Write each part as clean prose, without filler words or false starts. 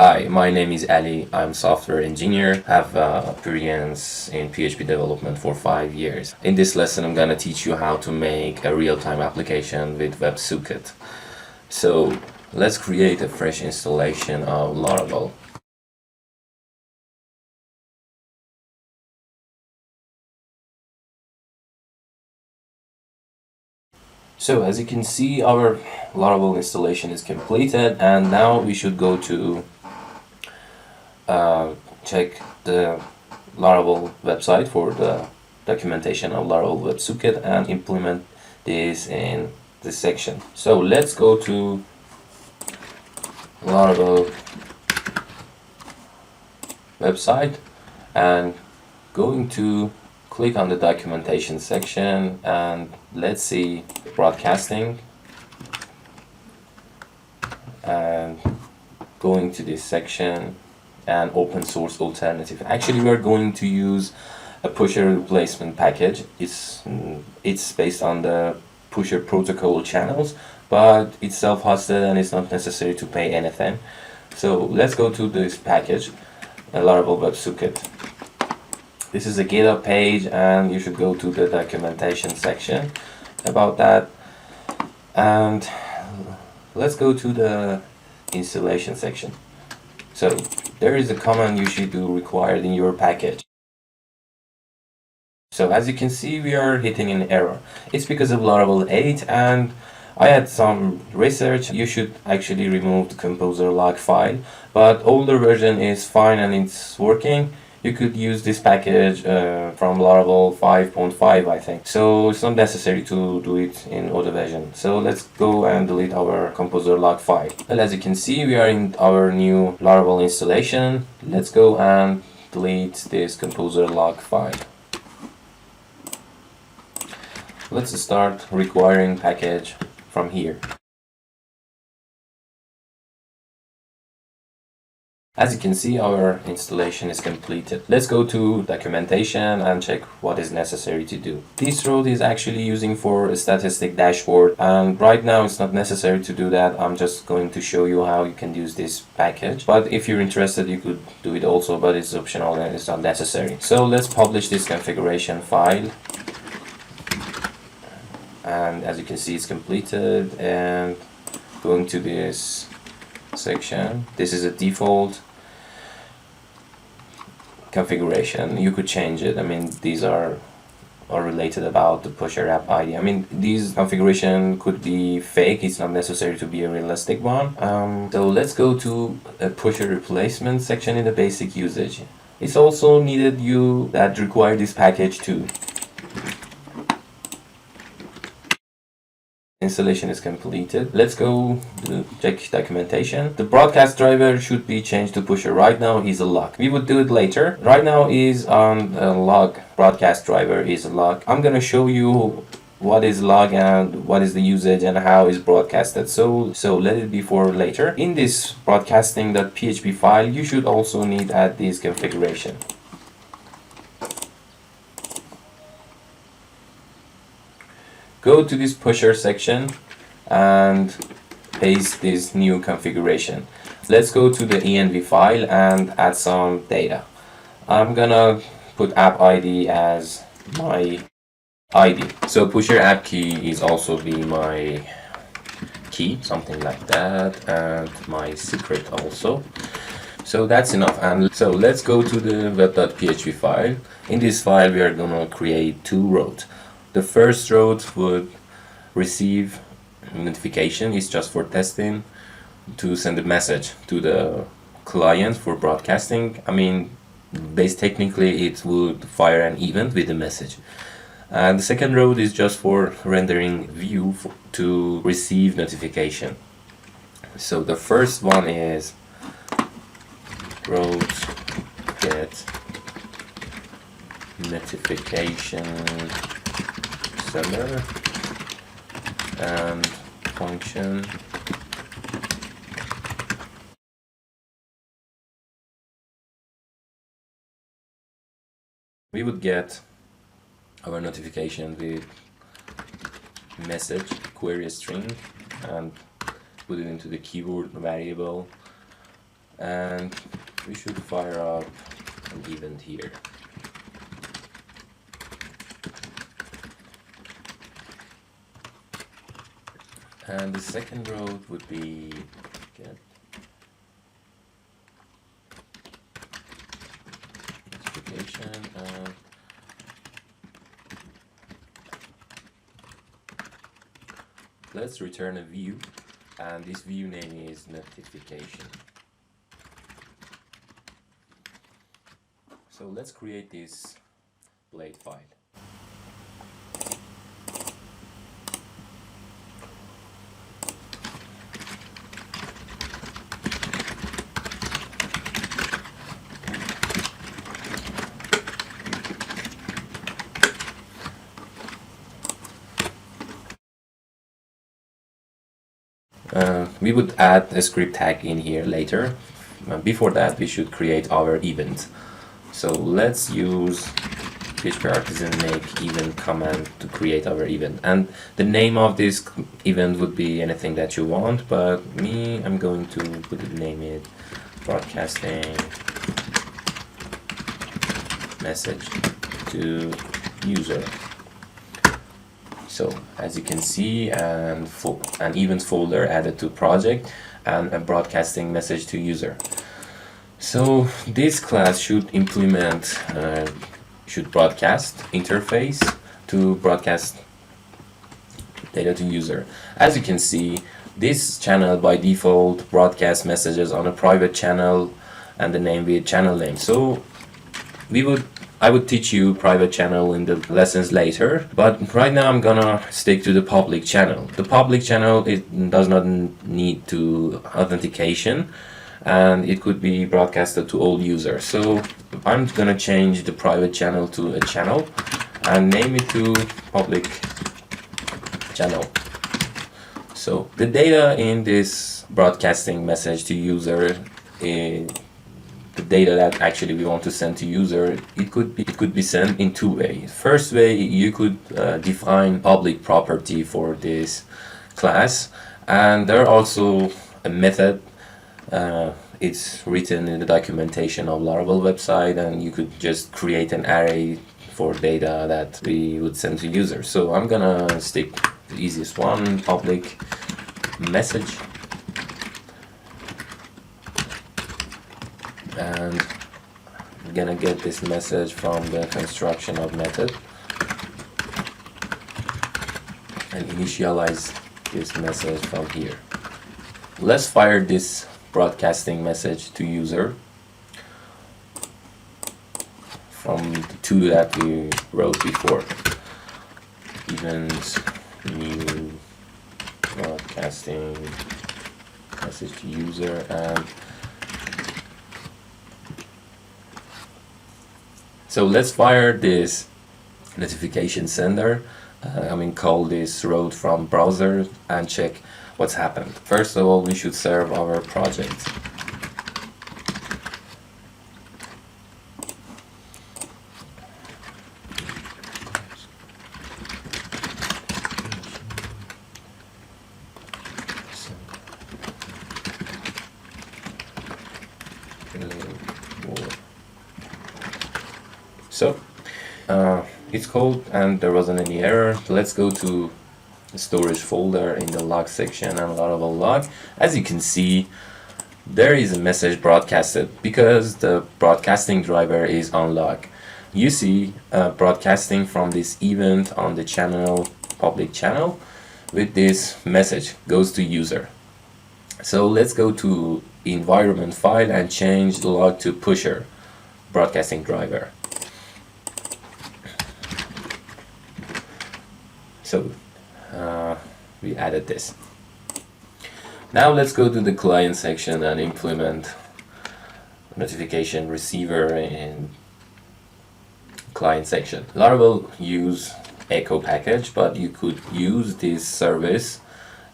Hi, my name is Ali. I'm software engineer. Have experience in PHP development for 5 years. In this lesson, I'm gonna teach you how to make a real-time application with WebSocket. So let's create a fresh installation of Laravel. So as you can see, our Laravel installation is completed, and now we should go to check the Laravel website for the documentation of Laravel WebSocket and implement this in this section. So let's go to Laravel website and going to click on the documentation section, and let's see broadcasting, and going to this section and open source alternative. Actually, we are going to use a pusher replacement package. It's based on the pusher protocol channels, but it's self-hosted and it's not necessary to pay anything. So let's go to this package, Laravel WebSocket. This is a GitHub page, and you should go to the documentation section about that. And let's go to the installation section. So there is a command you should do required in your package. So as you can see, we are hitting an error. It's because of Laravel 8, and I had some research. You should actually remove the composer log file, but older version is fine and it's working. You could use this package from Laravel 5.5, I think. So it's not necessary to do it in older version. So let's go and delete our composer log file. Well, as you can see, we are in our new Laravel installation. Let's go and delete this composer log file. Let's start requiring package from here. As you can see, our installation is completed. Let's go to documentation and check what is necessary to do. This road is actually using for a statistic dashboard, and right now it's not necessary to do that. I'm just going to show you how you can use this package. But if you're interested, you could do it also, but it's optional and it's not necessary. So let's publish this configuration file. And as you can see, it's completed, and going to this section, this is a default configuration. You could change it. I mean, these are related about the pusher app ID. I mean, these configuration could be fake. It's not necessary to be a realistic one. So let's go to a pusher replacement section in the basic usage. It's also needed you that require this package too. Installation is completed. Let's go to check documentation. The broadcast driver should be changed to pusher. Right now is a log. We would do it later. Right now is on log. Broadcast driver is a log. I'm gonna show you what is log and what is the usage and how is broadcasted. So let it be for later. In this broadcasting.php file, you should also need add this configuration. Go to this pusher section and paste this new configuration. Let's go to the env file and add some data. I'm gonna put app ID as my ID. So pusher app key is also be my key, something like that, and my secret also. So that's enough. And so let's go to the web.php file. In this file, we are gonna create two rows. The first row would receive notification. It's just for testing, to send a message to the client for broadcasting. I mean, technically it would fire an event with a message. And the second row is just for rendering view to receive notification. So the first one is row get notification sender and function we would get our notification with message query string and put it into the keyword variable and we should fire up an event here. And the second row would be get notification, and let's return a view, and this view name is notification. So let's create this blade file. We would add a script tag in here later. Before that, we should create our event. So let's use PHP artisan make event command to create our event. And the name of this event would be anything that you want, but I'm going to name it broadcasting message to user. So as you can see, an event folder added to project and a broadcasting message to user. So this class should implement, should broadcast interface to broadcast data to user. As you can see, this channel by default broadcasts messages on a private channel and the name with channel name. So I would teach you private channel in the lessons later, but right now I'm gonna stick to the public channel. The public channel, it does not need to authentication, and it could be broadcasted to all users. So I'm gonna change the private channel to a channel and name it to public channel. So the data in this broadcasting message to user is the data that actually we want to send to user. It could be sent in two ways. First way, you could define public property for this class, and there are also a method. It's written in the documentation of Laravel website, and you could just create an array for data that we would send to users. So I'm gonna stick the easiest one, public message. And I'm gonna get this message from the construction of method and initialize this message from here. Let's fire this broadcasting message to user from the two that we wrote before. Event new broadcasting message to user, and so let's fire this notification sender. Call this route from browser and check what's happened. First of all, we should serve our project. So it's called, and there wasn't any error. Let's go to the storage folder in the log section and Laravel log. As you can see, there is a message broadcasted because the broadcasting driver is on log. You see broadcasting from this event on the channel, public channel, with this message goes to user. So let's go to environment file and change the log to pusher broadcasting driver. So we added this. Now let's go to the client section and implement notification receiver in client section. Laravel use Echo package, but you could use this service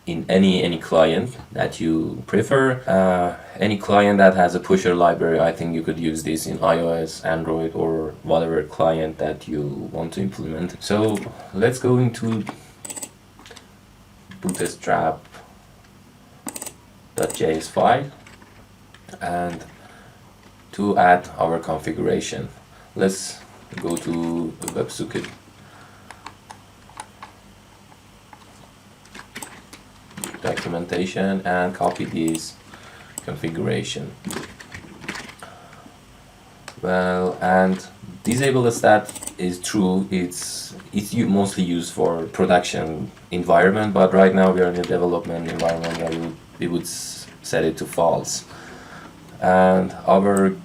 in any client that you prefer. Any client that has a pusher library, I think you could use this in iOS, Android, or whatever client that you want to implement. So let's go into bootstrap.js file And to add our configuration, let's go to WebSocket documentation and copy this configuration. Well, and disable stat is true. It's mostly used for production environment, but right now we are in a development environment and we would set it to false. And our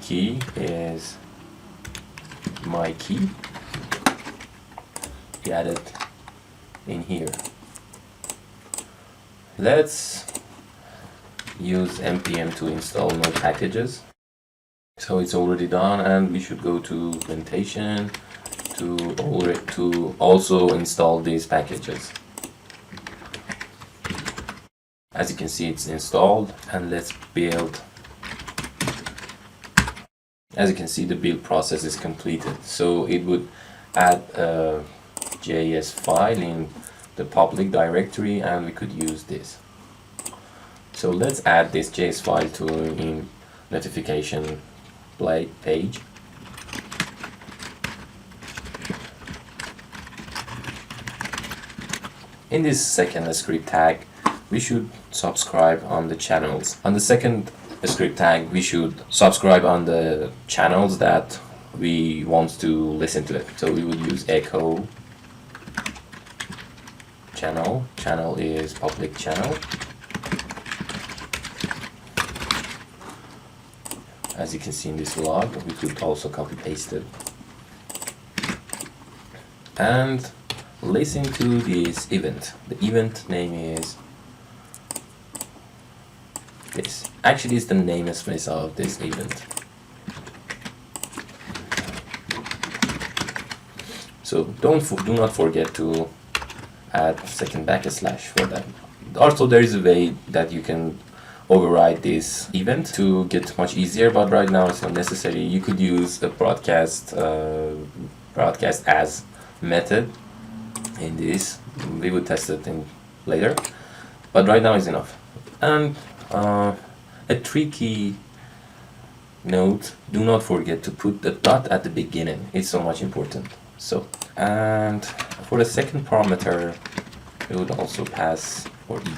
key is my key. We add it in here. Let's use npm to install node packages. So it's already done, and we should go to documentation to also install these packages. As you can see, it's installed, and let's build. As you can see, the build process is completed. So it would add a JS file in the public directory, and we could use this. So let's add this JS file to in notification page. In this second script tag, we should subscribe on the channels. On the second script tag, we should subscribe on the channels that we want to listen to it. So we will use Echo channel. Channel is public channel. As you can see in this log, we could also copy paste it. And listen to this event. The event name is this. Actually, it's the namespace of this event. So do not forget to add second backslash for that. Also, there is a way that you can override this event to get much easier, but right now it's not necessary. You could use a broadcast as method in this. We will test it in later, but right now is enough. And a tricky note: do not forget to put the dot at the beginning. It's so much important. So, and for the second parameter, we would also pass for e.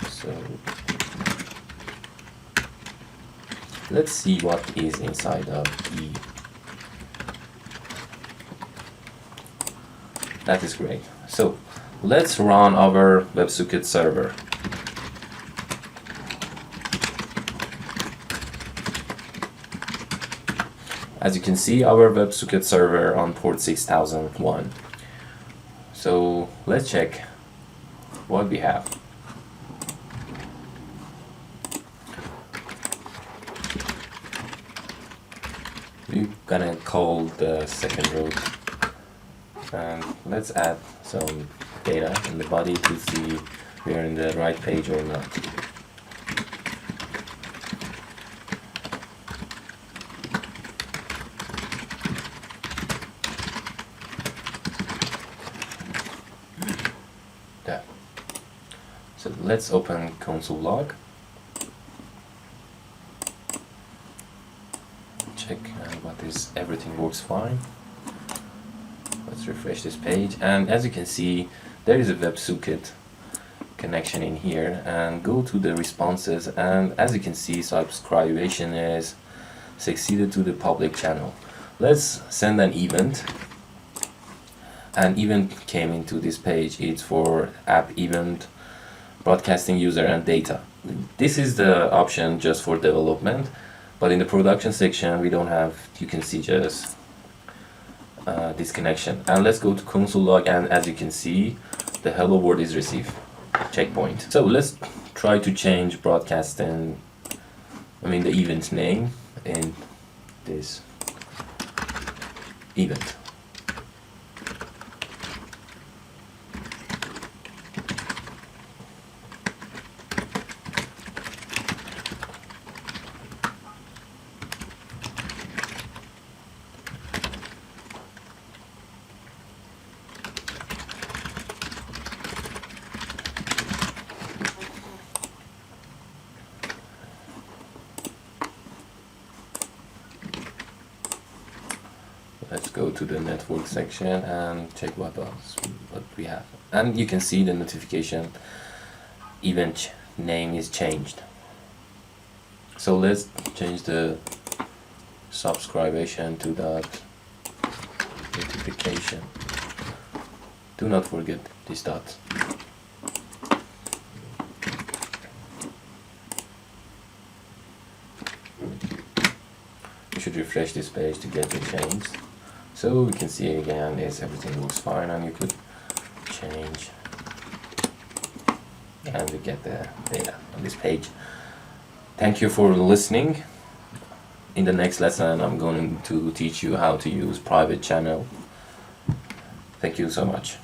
So let's see what is inside of E. That is great. So let's run our WebSocket server. As you can see, our WebSocket server on port 6001. So let's check what we have. We're gonna call the second row, and let's add some data in the body to see if we are in the right page or not. There. So let's open console log. Check everything works fine. Let's refresh this page, and as you can see, there is a WebSocket connection in here, and go to the responses, and as you can see, subscription is succeeded to the public channel. Let's send an event. An event came into this page. It's for app event, broadcasting user and data. This is the option just for development. But in the production section, we don't have, you can see just this connection. And let's go to console log, and as you can see, the hello world is received. Checkpoint. So let's try to change broadcasting, the event name in this event. go to the network section and check what we have. And you can see the notification event name is changed. So let's change the subscription to that notification. Do not forget this dot. You should refresh this page to get the change. So we can see again, yes, everything looks fine, and you could change and we get the data on this page. Thank you for listening. In the next lesson, I'm going to teach you how to use private channel. Thank you so much.